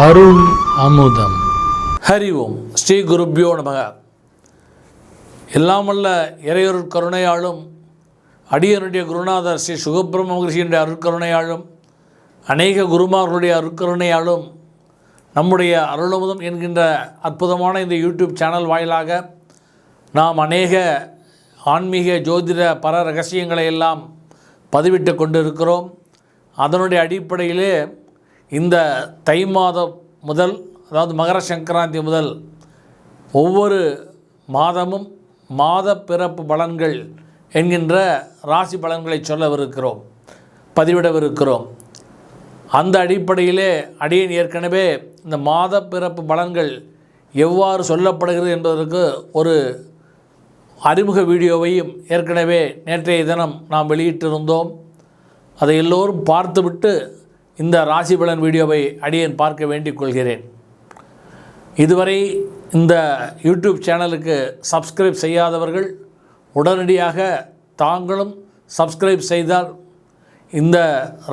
அருள் அமுதம். ஹரி ஓம். ஸ்ரீ குருப்யோ நமக. எல்லாம் வல்ல இறையொருட் கருணையாலும் அடியனுடைய குருநாதர் ஸ்ரீ சுகபிரம்ம மகரிஷியுடைய அருட்கருணையாலும் அநேக குருமார்களுடைய அருட்கருணையாலும் நம்முடைய அருளமுதம் என்கின்ற அற்புதமான இந்த யூடியூப் சேனல் வாயிலாக நாம் அநேக ஆன்மீக ஜோதிட பர ரகசியங்களை எல்லாம் பதிவிட்டு கொண்டிருக்கிறோம். அதனுடைய அடிப்படையிலே இந்த தை மாதம் முதல், அதாவது மகர சங்கராந்தி முதல் ஒவ்வொரு மாதமும் மாத பிறப்பு பலன்கள் என்கின்ற ராசி பலன்களை சொல்லவிருக்கிறோம், பதிவிடவிருக்கிறோம். அந்த அடிப்படையிலே அடியேன் ஏற்கனவே இந்த மாத பிறப்பு பலன்கள் எவ்வாறு சொல்லப்படுகிறது என்பதற்கு ஒரு அறிமுக வீடியோவையும் ஏற்கனவே நேற்றைய தினம் நாம் வெளியிட்டிருந்தோம். அதை எல்லோரும் பார்த்துவிட்டு இந்த ராசி பலன் வீடியோவை அடியேன் பார்க்க வேண்டிக் கொள்கிறேன். இதுவரை இந்த யூடியூப் சேனலுக்கு சப்ஸ்கிரைப் செய்யாதவர்கள் உடனடியாக தாங்களும் சப்ஸ்கிரைப் செய்தால் இந்த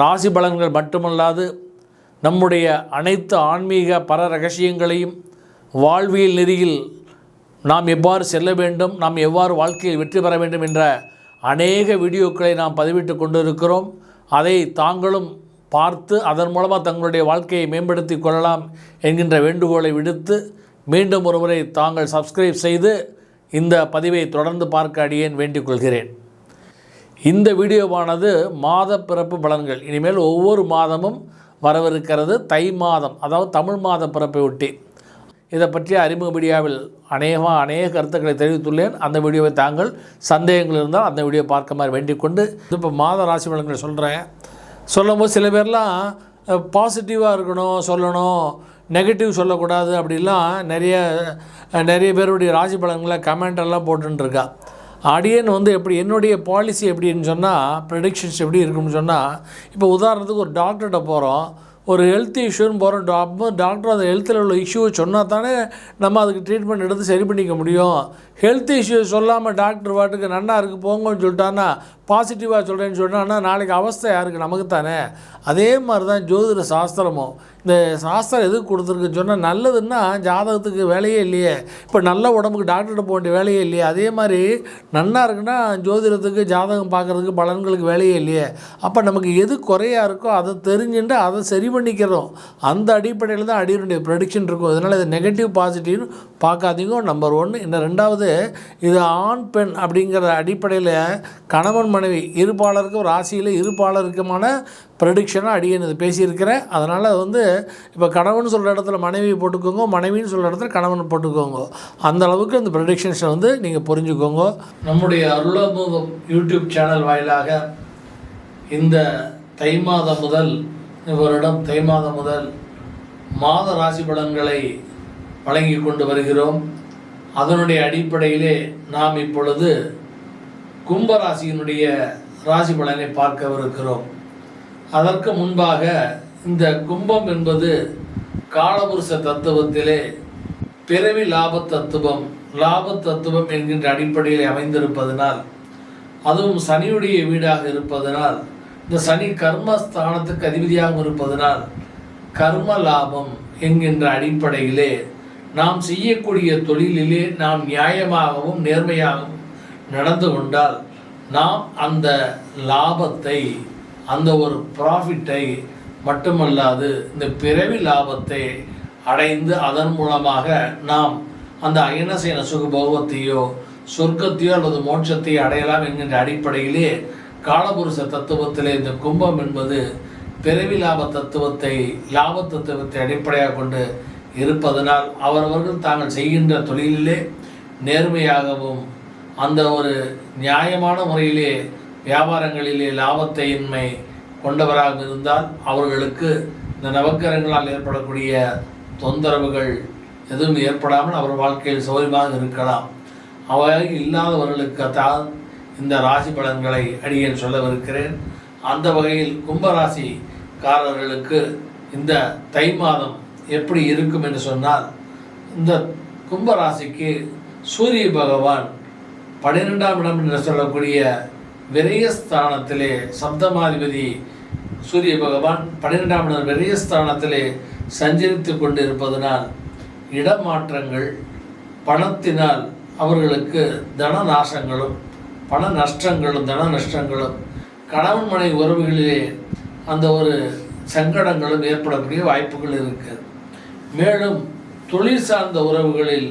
ராசி பலன்கள் மட்டுமல்லாது நம்முடைய அனைத்து ஆன்மீக பர ரகசியங்களையும், வாழ்வியல் நெறியில் நாம் எவ்வாறு செல்ல வேண்டும், நாம் எவ்வாறு வாழ்க்கையில் வெற்றி பெற வேண்டும் என்ற அநேக வீடியோக்களை நாம் பதிவிட்டு கொண்டிருக்கிறோம். அதை தாங்களும் பார்த்து அதன் மூலமாக தங்களுடைய வாழ்க்கையை மேம்படுத்தி கொள்ளலாம் என்கின்ற வேண்டுகோளை விடுத்து மீண்டும் ஒருமுறை தாங்கள் சப்ஸ்கிரைப் செய்து இந்த பதிவை தொடர்ந்து பார்க்க அடியேன் வேண்டிக் கொள்கிறேன். இந்த வீடியோவானது மாத பிறப்பு பலன்கள். இனிமேல் ஒவ்வொரு மாதமும் வரவிருக்கிறது. தை மாதம், அதாவது தமிழ் மாத பிறப்பை ஒட்டி இதை பற்றிய அறிமுக வீடியோவில் அநேக கருத்துக்களை தெரிவித்துள்ளேன். அந்த வீடியோவை தாங்கள் சந்தேகங்கள் இருந்தால் அந்த வீடியோ பார்க்க மாதிரி வேண்டிக் கொண்டு இப்போ மாத ராசி பலன்களை சொல்லும்போது சில பேர்லாம் பாசிட்டிவாக இருக்கணும் சொல்லணும், நெகட்டிவ் சொல்லக்கூடாது அப்படிலாம் நிறைய பேருடைய ராசி பலன்களை கமெண்டெல்லாம் போட்டுருக்கா. அடியேன் எப்படி என்னுடைய பாலிசி எப்படின்னு சொன்னால், ப்ரெடிக்ஷன்ஸ் எப்படி இருக்குன்னு சொன்னால், இப்போ உதாரணத்துக்கு ஒரு டாக்டர்கிட்ட போகிறோம், ஒரு ஹெல்த் இஷ்யூன்னு போகிறோம். டாக்டர் அந்த ஹெல்த்தில் உள்ள இஷ்யூவை சொன்னால் தானே நம்ம அதுக்கு ட்ரீட்மெண்ட் எடுத்து சரி பண்ணிக்க முடியும். ஹெல்த் இஷ்யூ சொல்லாமல் டாக்டர் வாட்டுக்கு நன்னா இருக்குது போங்கன்னு சொல்லிட்டான்னா, பாசிட்டிவாக சொல்கிறேன்னு சொன்னான்னா நாளைக்கு அவஸ்தை யாருக்கு? நமக்கு தானே. அதே மாதிரி தான் ஜோதிட சாஸ்திரமும். இந்த சாஸ்திரம் எதுக்கு கொடுத்துருக்குன்னு சொன்னால், நல்லதுன்னா ஜாதகத்துக்கு வேலையே இல்லையே. இப்போ நல்ல உடம்புக்கு டாக்டர்கிட்ட போக வேண்டிய வேலையே இல்லையே. அதே மாதிரி நன்னா இருக்குன்னா ஜோதிடத்துக்கு ஜாதகம் பார்க்குறதுக்கு பலன்களுக்கு வேலையே இல்லையே. அப்போ நமக்கு எது குறையாக இருக்கோ அதை தெரிஞ்சுட்டு அதை சரி பண்ணிக்கிறோம். அந்த அடிப்படையில் தான் அடியனுடைய ப்ரெடிக்ஷன் இருக்கும். இதனால் இது நெகட்டிவ் பாசிட்டிவ்னு பார்க்காதீங்க. நம்பர் 1. இந்த 2வது, இது ஆண் பெண் அப்படிங்கிற அடிப்படையில் கணவன் மனைவி இருப்பாளருக்கு ராசியில் இருப்பாளருக்குமான ப்ரெடிக்ஷனாக அடியேன் இது பேசியிருக்கிறேன். அதனால் இப்போ கணவன் சொல்கிற இடத்துல மனைவி போட்டுக்கோங்க, மனைவின்னு சொல்கிற இடத்துல கணவன் போட்டுக்கோங்க. அந்த அளவுக்கு அந்த ப்ரெடிக்ஷன்ஸை நீங்கள் புரிஞ்சுக்கோங்க. நம்முடைய அருளமுதம் யூடியூப் சேனல் வாயிலாக இந்த தை மாதம் முதல் இவரிடம் தை மாதம் முதல் மாத ராசி பலன்களை வழங்கி கொண்டு வருகிறோம். அதனுடைய அடிப்படையிலே நாம் இப்பொழுது கும்பராசியினுடைய ராசி பலனை பார்க்கவிருக்கிறோம். அதற்கு முன்பாக இந்த கும்பம் என்பது காலபுருஷ தத்துவத்திலே பிறவி லாப தத்துவம் என்கின்ற அடிப்படையில் அமைந்திருப்பதனால், அதுவும் சனியுடைய வீடாக இருப்பதனால், இந்த சனி கர்மஸ்தானத்துக்கு அதிபதியாகவும் இருப்பதனால் கர்ம லாபம் என்கின்ற அடிப்படையிலே நாம் செய்யக்கூடிய தொழிலிலே நாம் நியாயமாகவும் நேர்மையாகவும் நடந்து கொண்டால் நாம் அந்த லாபத்தை, அந்த ஒரு ப்ராஃபிட்டை மட்டுமல்லாது இந்த பிறவி லாபத்தை அடைந்து அதன் மூலமாக நாம் அந்த அயனசேன சுகபோகத்தையோ சொர்க்கத்தையோ அல்லது மோட்சத்தையோ அடையலாம் என்கின்ற அடிப்படையிலே காலபுருஷ தத்துவத்திலே இந்த கும்பம் என்பது பிறவி லாப தத்துவத்தை அடிப்படையாக கொண்டு இருப்பதனால் அவரவர்கள் தாங்கள் செய்கின்ற தொழிலிலே நேர்மையாகவும் அந்த ஒரு நியாயமான முறையிலே வியாபாரங்களிலே லாபத்தையின்மை கொண்டவராக இருந்தால் அவர்களுக்கு இந்த நவக்கிரகங்களால் ஏற்படக்கூடிய தொந்தரவுகள் எதுவும் ஏற்படாமல் அவர் வாழ்க்கையில் சௌகரியமாக இருக்கலாம். அவை இல்லாதவர்களுக்கு தான் இந்த ராசி பலன்களை அடியேன் சொல்லவிருக்கிறேன். அந்த வகையில் கும்பராசிக்காரர்களுக்கு இந்த தை மாதம் எப்படி இருக்கும் என்று சொன்னால், இந்த கும்பராசிக்கு சூரிய பகவான் 12ஆம் இடம் என்று சொல்லக்கூடிய விரயஸ்தானத்திலே சப்தமாதிபதி சூரிய பகவான் 12ஆம் இடம் விரயஸ்தானத்திலே சஞ்சரித்து கொண்டிருப்பதனால் இடமாற்றங்கள், பணத்தினால் அவர்களுக்கு தன நாசங்களும் பண நஷ்டங்களும் தன நஷ்டங்களும், கணவன் மனைவி உறவுகளிலே அந்த ஒரு சங்கடங்களும் ஏற்படக்கூடிய வாய்ப்புகள் இருக்குது. மேலும் தொழில் சார்ந்த உறவுகளில்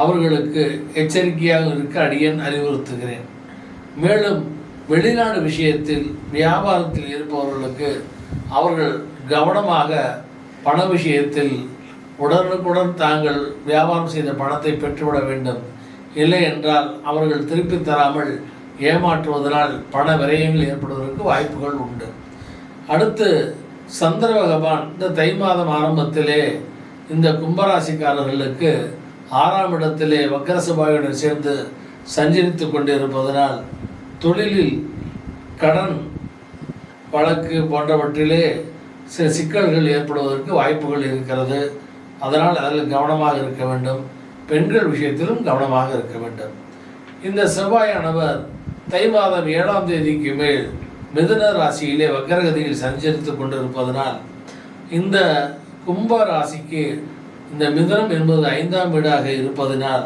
அவர்களுக்கு எச்சரிக்கையாக இருக்க அடியேன் அறிவுறுத்துகிறேன். மேலும் வெளிநாடு விஷயத்தில் வியாபாரத்தில் இருப்பவர்களுக்கு அவர்கள் கவனமாக பண விஷயத்தில் உடனுக்குடன் தாங்கள் வியாபாரம் செய்த பணத்தை பெற்றுவிட வேண்டும். இல்லை என்றால் அவர்கள் திருப்பி தராமல் ஏமாற்றுவதனால் பண விரயங்கள் ஏற்படுவதற்கு வாய்ப்புகள் உண்டு. அடுத்து சந்திர பகவான் இந்த தை மாதம் ஆரம்பத்திலே இந்த கும்பராசிக்காரர்களுக்கு 6ஆம் இடத்திலே வக்கரசபாயுடன் சேர்ந்து சஞ்சரித்து கொண்டிருப்பதனால் தொழிலில் கடன் வழக்கு போன்றவற்றிலே சில சிக்கல்கள் ஏற்படுவதற்கு வாய்ப்புகள் இருக்கிறது. அதனால் அதில் கவனமாக இருக்க வேண்டும். பெண்கள் விஷயத்திலும் கவனமாக இருக்க வேண்டும். இந்த செவ்வாயானவர் தை மாதம் 7ஆம் தேதிக்கு மேல் மிதுன ராசியிலே வக்கரகதியில் சஞ்சரித்து கொண்டிருப்பதனால் இந்த கும்ப ராசிக்கு இந்த மிதுனம் என்பது 5ஆம் வீடாக இருப்பதனால்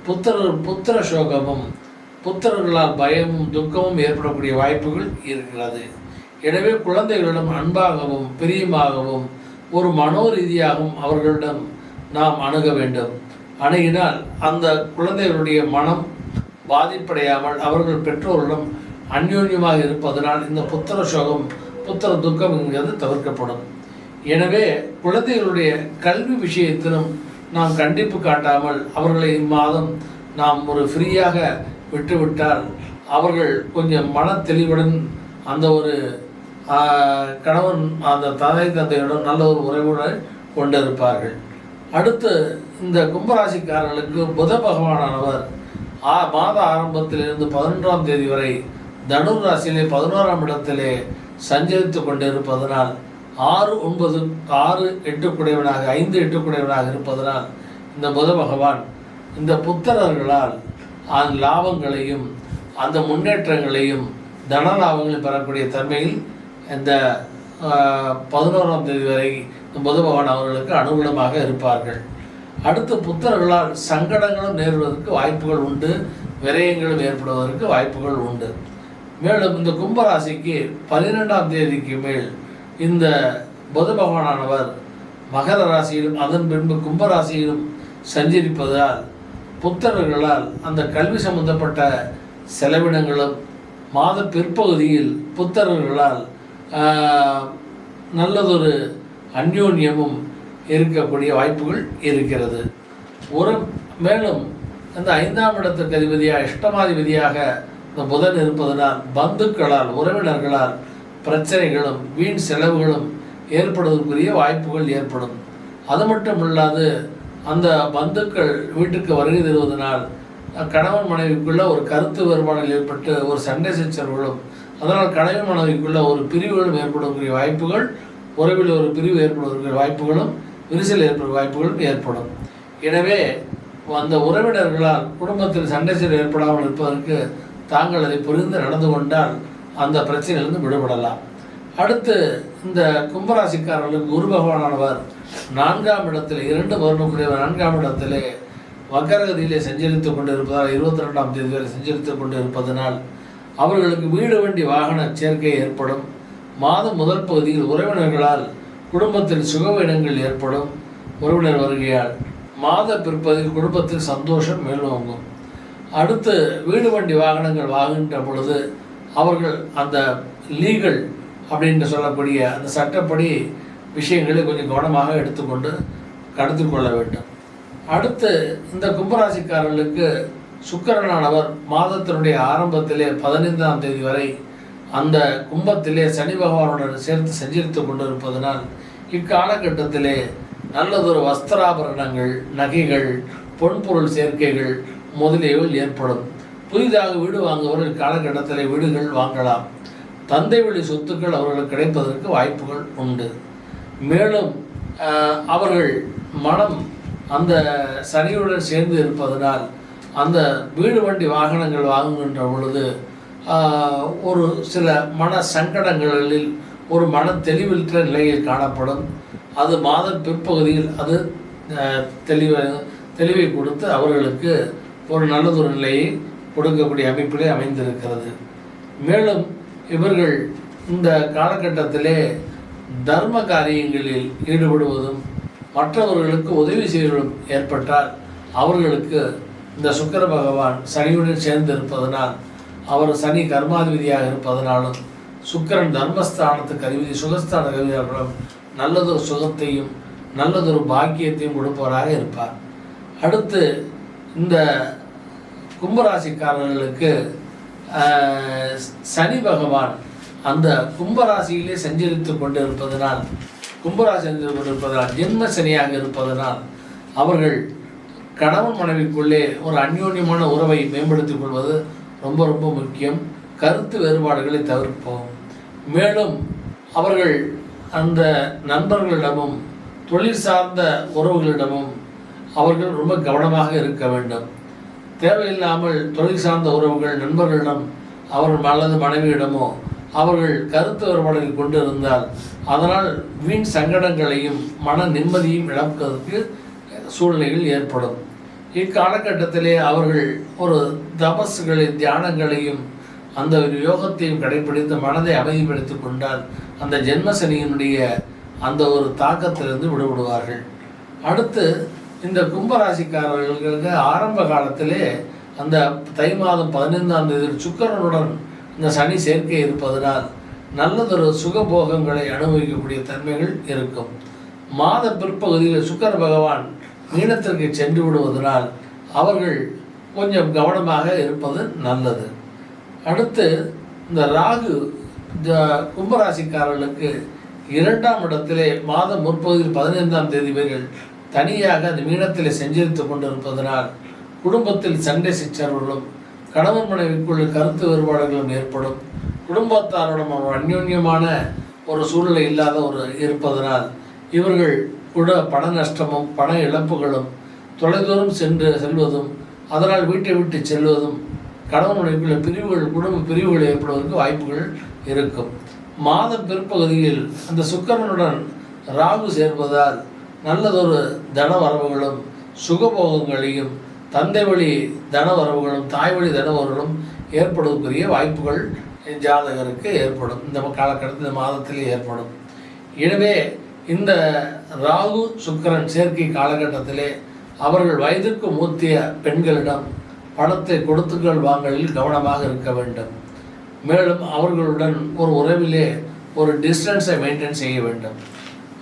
புத்திர சோகமும் புத்திரர்களால் பயமும் துக்கமும் ஏற்படக்கூடிய வாய்ப்புகள் இருக்கிறது. எனவே குழந்தைகளிடம் அன்பாகவும் பிரியமாகவும் ஒரு மனோரீதியாகவும் அவர்களிடம் நாம் அணுக வேண்டும். அணுகினால் அந்த குழந்தைகளுடைய மனம் பாதிப்படையாமல் அவர்கள் பெற்றோரிடம் அந்யோன்யமாக இருப்பதனால் இந்த புத்திர சோகம் புத்திர துக்கம் என்கிறது தவிர்க்கப்படும். எனவே குழந்தைகளுடைய கல்வி விஷயத்திலும் நாம் கண்டிப்பு காட்டாமல் அவர்களை இம்மாதம் நாம் ஒரு ஃப்ரீயாக விட்டுவிட்டால் அவர்கள் கொஞ்சம் மன தெளிவுடன் அந்த ஒரு கணவன் அந்த தந்தையுடன் நல்ல ஒரு உறவுடன் கொண்டிருப்பார்கள். அடுத்து இந்த கும்பராசிக்காரர்களுக்கு புத பகவானானவர் மாத ஆரம்பத்திலிருந்து 11ஆம் தேதி வரை தனுர் ராசியிலே 11ஆம் இடத்திலே சஞ்சரித்து கொண்டிருப்பதனால் 6, 9, 6, 8 குடையவனாக 5, 8 குடையவனாக இருப்பதனால் இந்த புத பகவான் இந்த புத்திரர்களால் அந்த லாபங்களையும் அந்த முன்னேற்றங்களையும் தன லாபங்களையும் பெறக்கூடிய தன்மையில் இந்த 11ஆம் தேதி வரை புத பகவான் அவர்களுக்கு அனுகூலமாக இருப்பார்கள். அடுத்து புத்திரர்களால் சங்கடங்களும் நேருவதற்கு வாய்ப்புகள் உண்டு, விரயங்களும் ஏற்படுவதற்கு வாய்ப்புகள் உண்டு. மேலும் இந்த கும்பராசிக்கு 12ஆம் தேதிக்கு மேல் இந்த புத பகவானானவர் மகர ராசியிலும் அதன் பின்பு கும்பராசியிலும் சஞ்சரிப்பதால் புத்திரர்களால் அந்த கல்வி சம்பந்தப்பட்ட செலவினங்களும் மாத பிற்பகுதியில் புத்திரர்களால் நல்லதொரு அந்யோன்யமும் இருக்கக்கூடிய வாய்ப்புகள் இருக்கிறது. மேலும் இந்த 5ஆம் இடத்துக்கு அதிபதியாக இஷ்டமாதிபதியாக இந்த புதன் இருப்பதனால் பந்துக்களால் உறவினர்களால் பிரச்சனைகளும் வீண் செலவுகளும் ஏற்படுவதற்குரிய வாய்ப்புகள் ஏற்படும். அது மட்டும் இல்லாது அந்த பந்துக்கள் வீட்டுக்கு வருகை தருவதனால் கணவன் மனைவிக்குள்ள ஒரு கருத்து வேறுபாடுகள் ஏற்பட்டு ஒரு சண்டை சச்சரவுகளும் அதனால் கணவன் மனைவிக்குள்ள ஒரு பிரிவுகளும் ஏற்படக்கூடிய வாய்ப்புகள், உறவில் ஒரு பிரிவு ஏற்படுவதற்குரிய வாய்ப்புகளும் விரிசல் ஏற்படும் வாய்ப்புகளும் ஏற்படும். எனவே அந்த உறவினர்களால் குடும்பத்தில் சண்டை சச்சரவு ஏற்படாமல் இருப்பதற்கு தாங்கள் அதை புரிந்து நடந்து கொண்டால் அந்த பிரச்சனையிலிருந்து விடுபடலாம். அடுத்து இந்த கும்பராசிக்காரர்களுக்கு குரு பகவானானவர் 4ஆம் இடத்தில் 2 வருடக்கூடிய 4ஆம் இடத்திலே வக்கரகதியிலே சஞ்சரித்து கொண்டிருப்பதால் 22ஆம் தேதி வரை சஞ்சரித்து கொண்டிருப்பதனால் அவர்களுக்கு வீடு வண்டி வாகன சேர்க்கை ஏற்படும். மாதம் முதல் பகுதியில் உறவினர்களால் குடும்பத்தில் சுகவீனங்கள் ஏற்படும். உறவினர் வருகையால் மாத பிற்பகுதியில் குடும்பத்தில் சந்தோஷம் மேலோங்கும். அடுத்து வீடு வண்டி வாகனங்கள் வாங்குகின்ற பொழுது அவர்கள் அந்த லீகல் அப்படின்னு சொல்லக்கூடிய அந்த சட்டப்படி விஷயங்களை கொஞ்சம் கவனமாக எடுத்துக்கொண்டு கடத்திக்கொள்ள வேண்டும். அடுத்து இந்த கும்பராசிக்காரர்களுக்கு சுக்கிரனானவர் மாதத்தினுடைய ஆரம்பத்திலே 15ஆம் தேதி வரை அந்த கும்பத்திலே சனி பகவானுடன் சேர்த்து சஞ்சரித்து கொண்டிருப்பதனால் இக்காலகட்டத்திலே நல்லதொரு வஸ்திராபரணங்கள், நகைகள், பொன்பொருள் சேர்க்கைகள் முதலியவைகள் ஏற்படும். புதிதாக வீடு வாங்குவவர்கள் காலகட்டத்தில் வீடுகள் வாங்கலாம். தந்தை வழி சொத்துக்கள் அவர்களுக்கு கிடைப்பதற்கு வாய்ப்புகள் உண்டு. மேலும் அவர்கள் மனம் அந்த சனியுடன் சேர்ந்து இருப்பதனால் அந்த வீடு வண்டி வாகனங்கள் வாங்குகின்ற பொழுது ஒரு சில மன சங்கடங்களில் ஒரு மன தெளிவற்ற நிலையில் காணப்படும். அது மாத பிற்பகுதியில் அது தெளிவை கொடுத்து அவர்களுக்கு ஒரு நல்லதொரு நிலையை கொடுக்கக்கூடிய அமைப்பிலே அமைந்திருக்கிறது. மேலும் இவர்கள் இந்த காலகட்டத்திலே தர்ம காரியங்களில் ஈடுபடுவதும் மற்றவர்களுக்கு உதவி செய்வதும் ஏற்பட்டால் அவர்களுக்கு இந்த சுக்கிர பகவான் சனியுடன் சேர்ந்து இருப்பதனால், அவர் சனி கர்மாதிபதியாக இருப்பதனாலும், சுக்கிரன் தர்மஸ்தானத்துக்கு அதிபதி சுகஸ்தான அதிபதியாகவும் நல்லதொரு சுகத்தையும் நல்லதொரு பாக்கியத்தையும் கொடுப்பவராக இருப்பார். அடுத்து இந்த கும்பராசிக்காரர்களுக்கு சனி பகவான் அந்த கும்பராசியிலே சஞ்சரித்து கொண்டிருப்பதனால், ஜென்ம சனியாக இருப்பதனால் அவர்கள் கணவன் மனைவிக்குள்ளே ஒரு அந்யோன்யமான உறவை மேம்படுத்திக் கொள்வது ரொம்ப ரொம்ப முக்கியம். கருத்து வேறுபாடுகளை தவிர்ப்போம். மேலும் அவர்கள் அந்த நண்பர்களிடமும் தொழில் சார்ந்த உறவுகளிடமும் அவர்கள் ரொம்ப கவனமாக இருக்க வேண்டும். தேவையில்லாமல் தொழில் சார்ந்த உறவுகள் நண்பர்களிடம் அவர்கள் அல்லது மனைவியிடமோ அவர்கள் கருத்து வேறுபாடுகளை கொண்டு இருந்தால் அதனால் வீண் சங்கடங்களையும் மன நிம்மதியும் இழப்பதற்கு சூழ்நிலைகள் ஏற்படும். இக்காலகட்டத்திலே அவர்கள் ஒரு தபசுகளை தியானங்களையும் அந்த ஒரு யோகத்தையும் கடைபிடித்து மனதை அமைதிப்படுத்தி கொண்டால் அந்த ஜென்மசனியினுடைய அந்த ஒரு தாக்கத்திலிருந்து விடுபடுவார்கள். அடுத்து இந்த கும்பராசிக்காரர்களுக்கு ஆரம்ப காலத்திலே அந்த தை மாதம் 15ஆம் தேதி சுக்கிரனுடன் இந்த சனி சேர்க்கை இருப்பதனால் நல்லதொரு சுகபோகங்களை அனுபவிக்கக்கூடிய தன்மைகள் இருக்கும். மாத பிற்பகுதியில் சுக்கிர பகவான் மீனத்திற்கு சென்று விடுவதனால் அவர்கள் கொஞ்சம் கவனமாக இருப்பது நல்லது. அடுத்து இந்த ராகு கும்பராசிக்காரர்களுக்கு 2ஆம் இடத்திலே மாதம் முற்பகுதியில் 15ஆம் தேதி வரைகள் தனியாக அந்த மீனத்தில் செஞ்சரித்து கொண்டிருப்பதனால் குடும்பத்தில் சண்டை சிச்சரவுகளும் கணவன் மனைவிக்குள்ள கருத்து வேறுபாடுகளும் ஏற்படும். குடும்பத்தாரோடும் அந்யோன்யமான ஒரு சூழ்நிலை இல்லாத ஒரு இருப்பதனால் இவர்கள் கூட பண நஷ்டமும் பண இழப்புகளும் தொலைதூரம் செல்வதும் அதனால் வீட்டை விட்டு செல்வதும் கணவன் மனைவிக்குள்ள பிரிவுகள் குடும்ப பிரிவுகள் ஏற்படுவதற்கு வாய்ப்புகள் இருக்கும். மாதம் பிற்பகுதியில் அந்த சுக்கிரனுடன் ராகு சேர்வதால் நல்லதொரு தன வரவுகளும் சுகபோகங்களையும் தந்தை வழி தன வரவுகளும் தாய் வழி தன வரவுகளும் ஏற்படுவதற்குரிய வாய்ப்புகள் ஜாதகருக்கு ஏற்படும். இந்த காலகட்டத்தில் இந்த மாதத்திலே ஏற்படும். எனவே இந்த ராகு சுக்கிரன் சேர்க்கை காலகட்டத்திலே அவர்கள் வயதிற்கு மூத்திய பெண்களிடம் பணத்தை கொடுத்துக்கள் வாங்கலில் கவனமாக இருக்க வேண்டும். மேலும் அவர்களுடன் ஒரு உறவிலே ஒரு டிஸ்டன்ஸை மெயின்டைன் செய்ய வேண்டும்.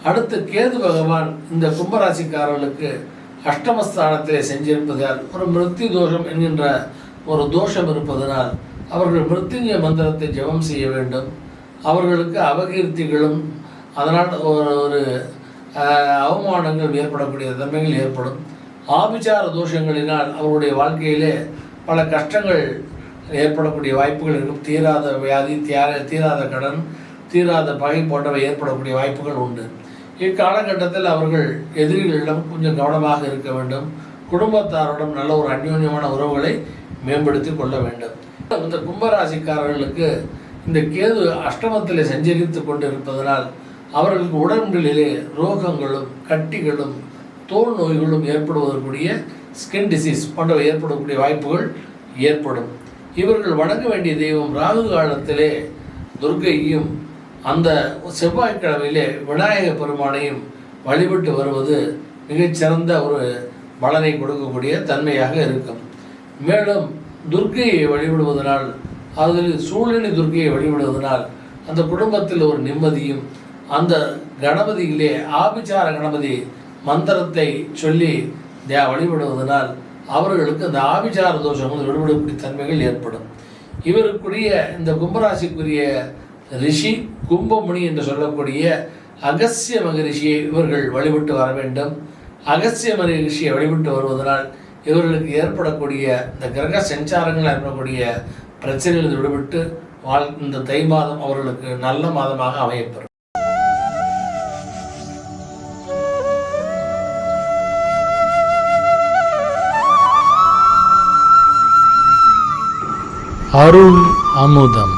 அடுத்து கேது பகவான் இந்த கும்பராசிக்காரர்களுக்கு அஷ்டமஸ்தானத்திலே செஞ்சிருப்பதால் ஒரு மிருத்யு தோஷம் என்கின்ற ஒரு தோஷம் இருப்பதனால் அவர்கள் மிருத்யுஞ்சய மந்திரத்தை ஜெபம் செய்ய வேண்டும். அவர்களுக்கு அபகீர்த்திகளும் அதனால் ஒரு அவமானங்கள் ஏற்படக்கூடிய தன்மைகள் ஏற்படும். ஆபிச்சார தோஷங்களினால் அவருடைய வாழ்க்கையிலே பல கஷ்டங்கள் ஏற்படக்கூடிய வாய்ப்புகள் இருக்கும். தீராத வியாதி, தீராத கடன், தீராத பகை போன்றவை ஏற்படக்கூடிய வாய்ப்புகள் உண்டு. இக்காலகட்டத்தில் அவர்கள் எதிரிகளிடம் கொஞ்சம் கவனமாக இருக்க வேண்டும். குடும்பத்தாரிடம் நல்ல ஒரு அந்யோன்யமான உறவுகளை மேம்படுத்தி கொள்ள வேண்டும். இந்த கும்பராசிக்காரர்களுக்கு இந்த கேது அஷ்டமத்தில் சஞ்சரித்து கொண்டு இருப்பதனால் அவர்களுக்கு உடல்களிலே ரோகங்களும் கட்டிகளும் தோல் நோய்களும் ஏற்படுவதற்குரிய ஸ்கின் டிசீஸ் போன்றவை ஏற்படக்கூடிய வாய்ப்புகள் ஏற்படும். இவர்கள் வணங்க வேண்டிய தெய்வம் ராகு காலத்திலே துர்க்கையும் அந்த செவ்வாய்க்கிழமையிலே விநாயக பெருமானையும் வழிபட்டு வருவது மிகச்சிறந்த ஒரு பலனை கொடுக்கக்கூடிய தன்மையாக இருக்கும். மேலும் துர்க்கையை வழிபடுவதனால், அதில் சூழ்நிலை துர்க்கையை வழிபடுவதனால் அந்த குடும்பத்தில் ஒரு நிம்மதியும், அந்த கணபதியிலே ஆபிச்சார கணபதி மந்திரத்தை சொல்லி வழிபடுவதனால் அவர்களுக்கு அந்த ஆபிச்சார தோஷங்கள் விடுபடக்கூடிய தன்மைகள் ஏற்படும். இவருக்குரிய இந்த கும்பராசிக்குரிய ரிஷி கும்பமுனி என்று சொல்லக்கூடிய அகஸ்ய மகரிஷியை இவர்கள் வழிபட்டு வர வேண்டும். அகஸ்ய மகரிஷியை வழிபட்டு வருவதனால் இவர்களுக்கு ஏற்படக்கூடிய இந்த கிரக சஞ்சாரங்கள் ஏற்படக்கூடிய பிரச்சனைகள் விடுபட்டு இந்த தை மாதம் அவர்களுக்கு நல்ல மாதமாக அமையப்பெறும். அருள் அமுதம்.